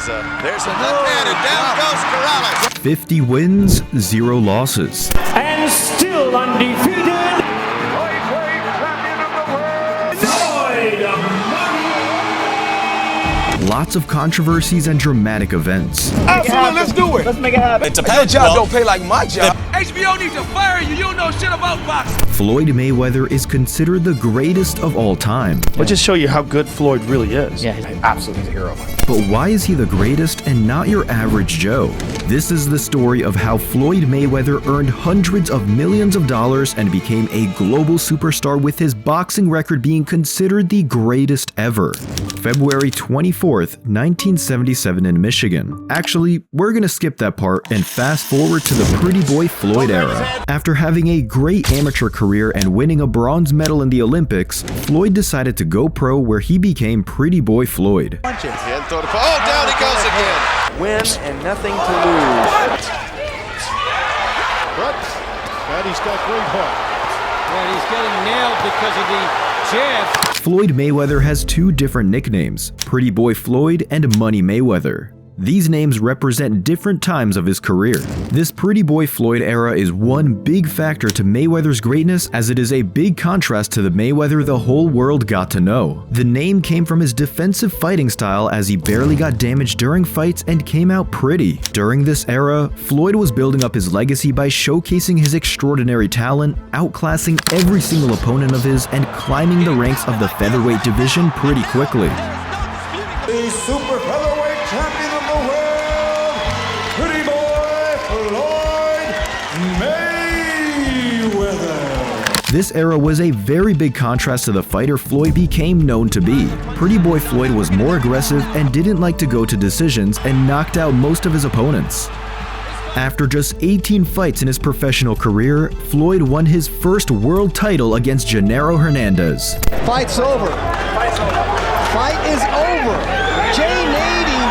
There's a left hand, and down goes Corrales. 50 wins, 0 losses. And still undefeated, Floyd Mayweather. Lots of controversies and dramatic events. Absolutely, let's do it. Let's make it happen. It's a Your job don't pay like my job. HBO needs to fire you. You don't know shit about boxing. Floyd Mayweather is considered the greatest of all time. But just show you how good Floyd really is. Yeah, he's absolutely a hero. But why is he the greatest and not your average Joe? This is the story of how Floyd Mayweather earned hundreds of millions of dollars and became a global superstar, with his boxing record being considered the greatest ever. February 24th, 1977 in Michigan. Actually, we're gonna skip that part and fast forward to the pretty boy Floyd era. After having a great amateur career and winning a bronze medal in the Olympics, Floyd decided to go pro, where he became Pretty Boy Floyd. And throw the ball. Oh, down he goes again. Win and nothing to lose. But Patty's got great heart. And he's getting nailed because of the jab. Floyd Mayweather has 2 different nicknames, Pretty Boy Floyd and Money Mayweather. These names represent different times of his career. This Pretty Boy Floyd era is one big factor to Mayweather's greatness, as it is a big contrast to the Mayweather the whole world got to know. The name came from his defensive fighting style, as he barely got damaged during fights and came out pretty. During this era, Floyd was building up his legacy by showcasing his extraordinary talent, outclassing every single opponent of his, and climbing the ranks of the featherweight division pretty quickly. The super featherweight champion of the world, Pretty Boy Floyd Mayweather. This era was a very big contrast to the fighter Floyd became known to be. Pretty Boy Floyd was more aggressive and didn't like to go to decisions, and knocked out most of his opponents. After just 18 fights in his professional career, Floyd won his first world title against Genaro Hernandez. Fight's over. Fight is over. Jay Nady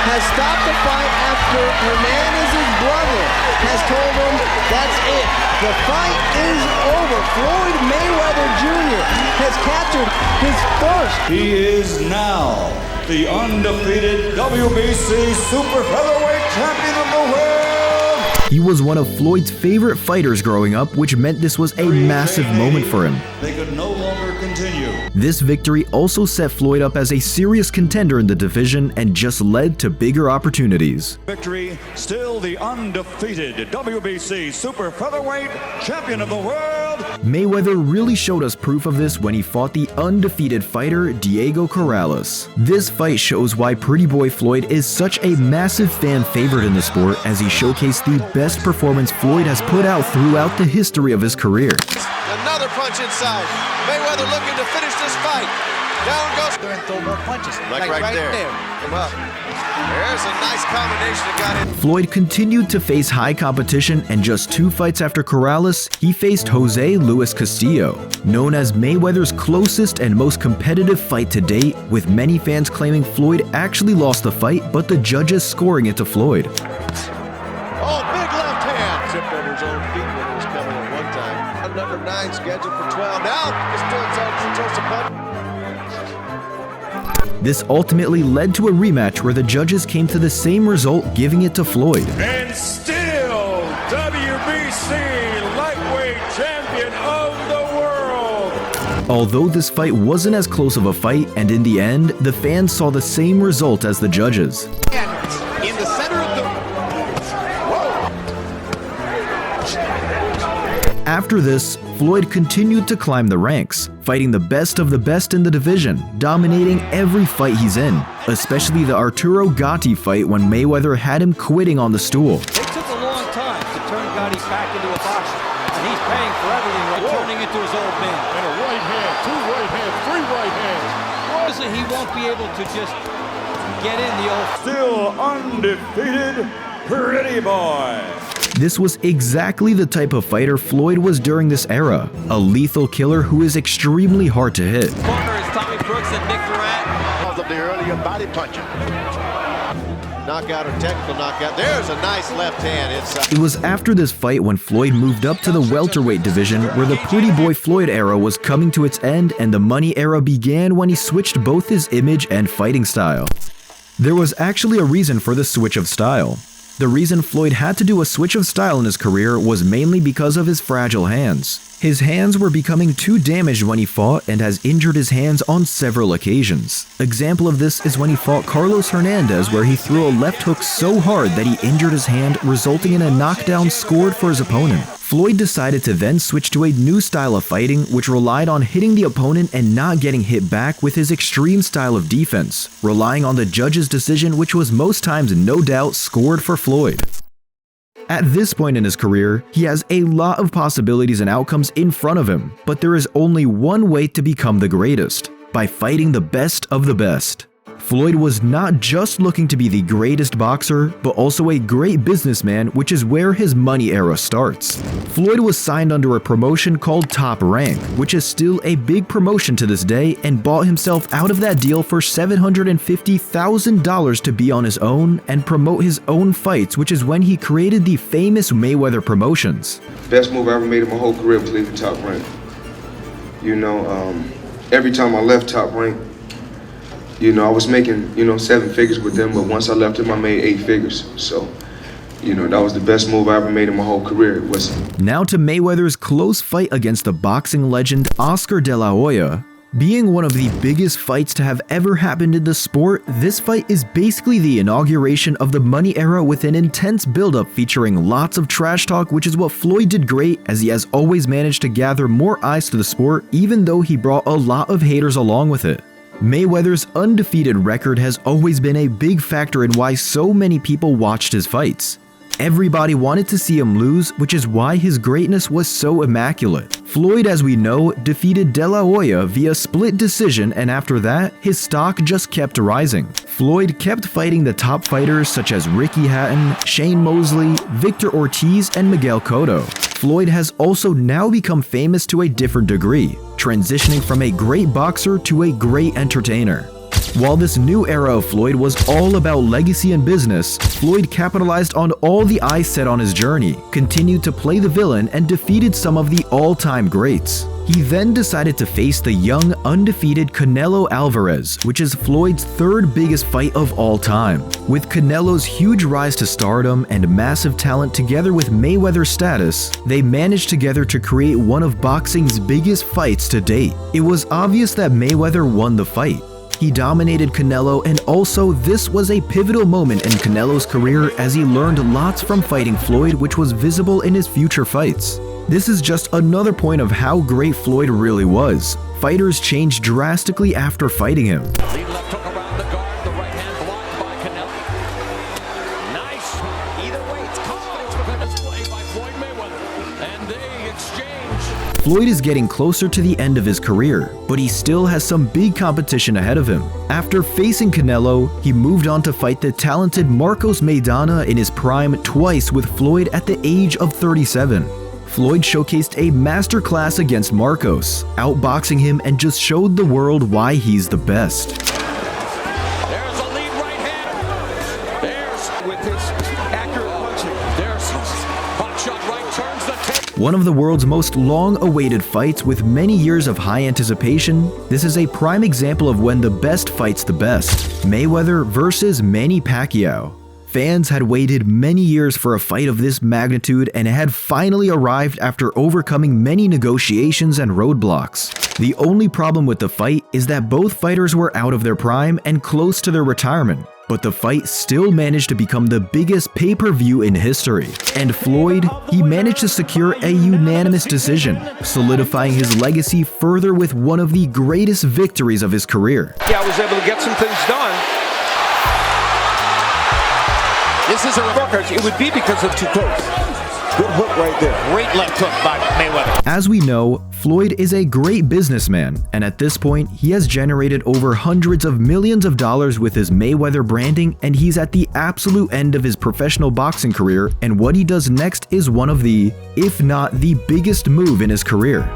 has stopped the fight after Hernandez's brother has told him that's it. The fight is over. Floyd Mayweather Jr. has captured his first. He is now the undefeated WBC super featherweight champion of the world. He was one of Floyd's favorite fighters growing up, which meant this was a massive moment for him. They could no longer continue. This victory also set Floyd up as a serious contender in the division and just led to bigger opportunities. Victory, still the undefeated WBC super featherweight champion of the world. Mayweather really showed us proof of this when he fought the undefeated fighter Diego Corrales. This fight shows why Pretty Boy Floyd is such a massive fan favorite in the sport, as he showcased the best performance Floyd has put out throughout the history of his career. Another punch inside. Mayweather looking to finish this fight. Down goes. And throw more punches. Like right there. Come up. There's a nice combination that got in. Floyd continued to face high competition, and just 2 fights after Corrales, he faced Jose Luis Castillo, known as Mayweather's closest and most competitive fight to date, with many fans claiming Floyd actually lost the fight, but the judges scoring it to Floyd. Oh, big left hand. Tipped over his own feet when it was coming at one time. Nr.1 scheduled for 12. Now, it's doing some punch. This ultimately led to a rematch where the judges came to the same result, giving it to Floyd. And still WBC lightweight champion of the world. Although this fight wasn't as close of a fight, and in the end, the fans saw the same result as the judges. In the center of the... After this, Floyd continued to climb the ranks, fighting the best of the best in the division, dominating every fight he's in, especially the Arturo Gatti fight when Mayweather had him quitting on the stool. It took a long time to turn Gotti back into a boxer, and he's paying for everything, returning into his old man. And a right hand, 2 right hands, 3 right hands. Obviously, he won't be able to just get in the old... Still undefeated Pretty Boy. This was exactly the type of fighter Floyd was during this era, a lethal killer who is extremely hard to hit. Corner is Tommy Brooks and Nr.1. Of the earlier body punching. Knockout or technical knockout. There's a nice left hand inside. It was after this fight when Floyd moved up to the welterweight division, where the Pretty Boy Floyd era was coming to its end and the money era began, when he switched both his image and fighting style. There was actually a reason for the switch of style. The reason Floyd had to do a switch of style in his career was mainly because of his fragile hands. His hands were becoming too damaged when he fought and has injured his hands on several occasions. Example of this is when he fought Carlos Hernandez, where he threw a left hook so hard that he injured his hand, resulting in a knockdown scored for his opponent. Floyd decided to then switch to a new style of fighting which relied on hitting the opponent and not getting hit back with his extreme style of defense, relying on the judge's decision, which was most times no doubt scored for Floyd. At this point in his career, he has a lot of possibilities and outcomes in front of him, but there is only one way to become the greatest: by fighting the best of the best. Floyd was not just looking to be the greatest boxer, but also a great businessman, which is where his money era starts. Floyd was signed under a promotion called Top Rank, which is still a big promotion to this day, and bought himself out of that deal for $750,000 to be on his own and promote his own fights, which is when he created the famous Mayweather promotions. Best move I ever made in my whole career was leaving Top Rank. You know, every time I left Top Rank, you know, I was making, 7 figures with them, but once I left them, I made 8 figures. So, that was the best move I ever made in my whole career. Now to Mayweather's close fight against the boxing legend Oscar De La Hoya. Being one of the biggest fights to have ever happened in the sport, this fight is basically the inauguration of the money era with an intense build-up featuring lots of trash talk, which is what Floyd did great, as he has always managed to gather more eyes to the sport, even though he brought a lot of haters along with it. Mayweather's undefeated record has always been a big factor in why so many people watched his fights. Everybody wanted to see him lose, which is why his greatness was so immaculate. Floyd, as we know, defeated De La Hoya via split decision, and after that, his stock just kept rising. Floyd kept fighting the top fighters such as Ricky Hatton, Shane Mosley, Victor Ortiz, and Miguel Cotto. Floyd has also now become famous to a different degree, transitioning from a great boxer to a great entertainer. While this new era of Floyd was all about legacy and business, Floyd capitalized on all the eyes set on his journey, continued to play the villain, and defeated some of the all-time greats. He then decided to face the young, undefeated Canelo Alvarez, which is Floyd's third biggest fight of all time. With Canelo's huge rise to stardom and massive talent together with Mayweather's status, they managed together to create one of boxing's biggest fights to date. It was obvious that Mayweather won the fight. He dominated Canelo, and also this was a pivotal moment in Canelo's career as he learned lots from fighting Floyd, which was visible in his future fights. This is just another point of how great Floyd really was. Fighters changed drastically after fighting him. Lead left hook around the guard, the right hand blocked by Canelo. Nice. Either way, it's confidence with a display by Floyd Mayweather, and they exchange. Floyd is getting closer to the end of his career, but he still has some big competition ahead of him. After facing Canelo, he moved on to fight the talented Marcos Maidana in his prime twice with Floyd at the age of 37. Floyd showcased a masterclass against Marcos, outboxing him, and just showed the world why he's the best. There's a lead right hand. There's with his accurate punching. There's hot shot right, turns the tape. One of the world's most long-awaited fights with many years of high anticipation, this is a prime example of when the best fights the best. Mayweather versus Manny Pacquiao. Fans had waited many years for a fight of this magnitude, and it had finally arrived after overcoming many negotiations and roadblocks. The only problem with the fight is that both fighters were out of their prime and close to their retirement, but the fight still managed to become the biggest pay-per-view in history. And Floyd, he managed to secure a unanimous decision, solidifying his legacy further with one of the greatest victories of his career. Yeah, I was able to get some things done. This is a record. It would be because of too close. Good hook right there. Great left hook by Mayweather. As we know, Floyd is a great businessman, and at this point, he has generated over hundreds of millions of dollars with his Mayweather branding, and he's at the absolute end of his professional boxing career, and what he does next is one of the, if not the biggest move in his career.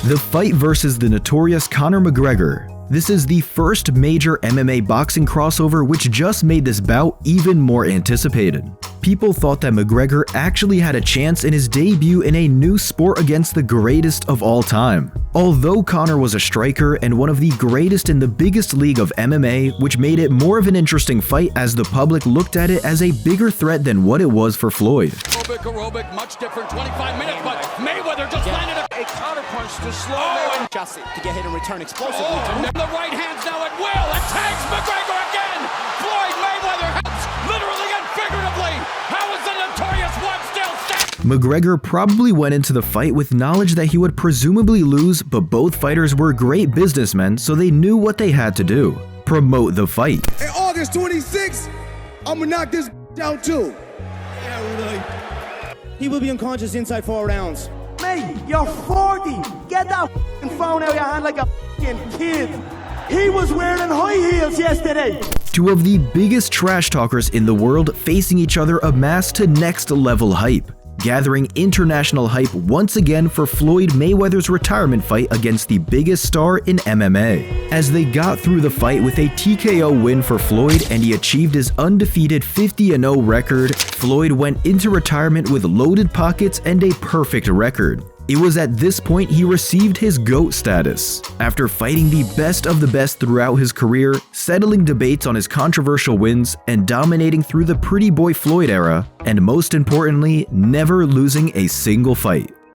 The fight versus the notorious Conor McGregor. This is the first major MMA boxing crossover, which just made this bout even more anticipated. people thought that McGregor actually had a chance in his debut in a new sport against the greatest of all time. Although Conor was a striker and one of the greatest in the biggest league of MMA, which made it more of an interesting fight as the public looked at it as a bigger threat than what it was for Floyd. Aerobic, much different, 25 minutes, but Mayweather just landed a counterpunch to slow down. Just to get hit and return explosively. The right hand's now at will, and tags McGregor again! Floyd Mayweather hits, literally and figuratively! How is the notorious one still standing? McGregor probably went into the fight with knowledge that he would presumably lose, but both fighters were great businessmen, so they knew what they had to do: promote the fight. Hey, August 26th, I'm gonna knock this down too. He will be unconscious inside 4 rounds. Mate, you're 40. Get that phone out of your hand like a kid. He was wearing high heels yesterday. Two of the biggest trash talkers in the world facing each other amassed to next level hype, gathering international hype once again for Floyd Mayweather's retirement fight against the biggest star in MMA. As they got through the fight with a TKO win for Floyd and he achieved his undefeated 50-0 record, Floyd went into retirement with loaded pockets and a perfect record. It was at this point he received his GOAT status. After fighting the best of the best throughout his career, settling debates on his controversial wins, and dominating through the Pretty Boy Floyd era, and most importantly, never losing a single fight.